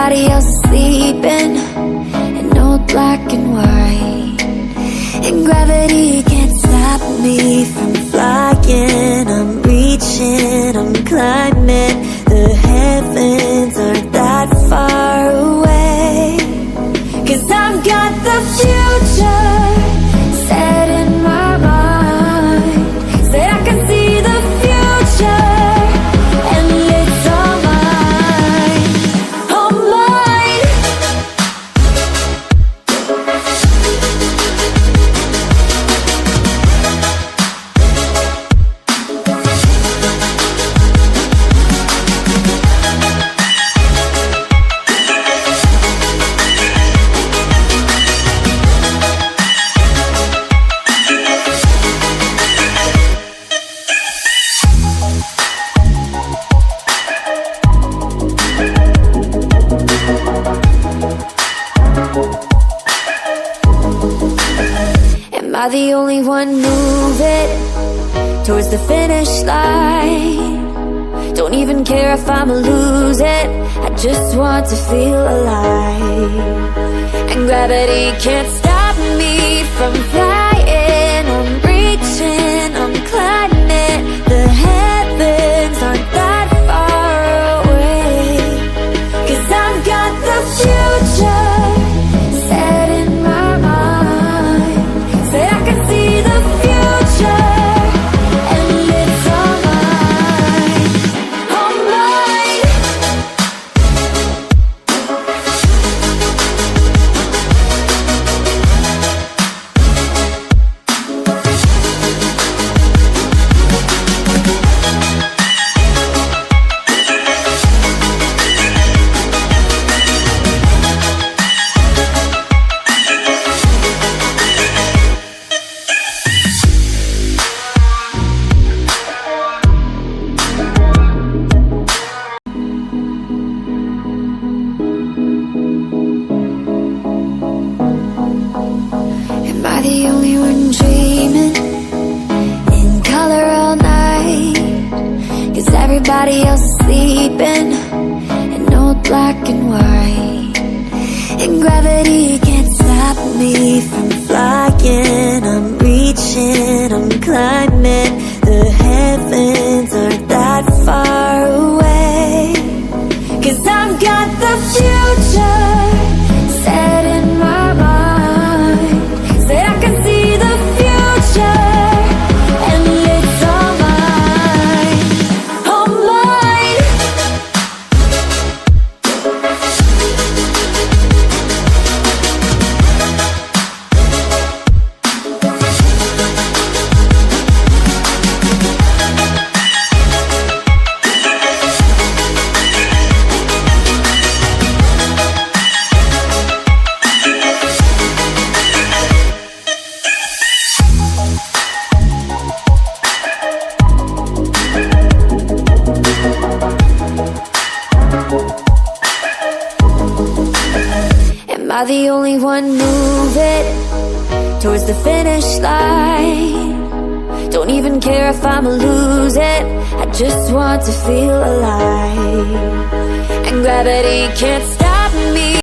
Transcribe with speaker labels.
Speaker 1: everybody else sleeping in old black and white, and gravity can't stop me from flying. I'm reaching, I'm climbing. The heavens aren't that far away, 'cause I've got the future set in my mind. Said I can see the future, and it's all mine, all mine. Am I the only one moving towards the finish line? Don't even care if I'ma lose it, I just want to feel alive. And gravity can't stop me from flying. I'm reaching, I'm climbing. The heavens aren't that far away, 'cause I've got the future set in my mind. Said I can see the future, and it's all mine, all mine. Am I the only one dreaming in color all night? 'Cause everybody else is sleeping in old black and white, and gravity can't stop me from flying. I'm reaching, I'm climbing. The heavens aren't that far away, 'cause I've got the future set in my mind. Said I can see the future, and it's all mine, all mine. Am I the only one moving towards the finish line? Don't even care if I'ma lose it, I just want to feel alive. And gravity can't stop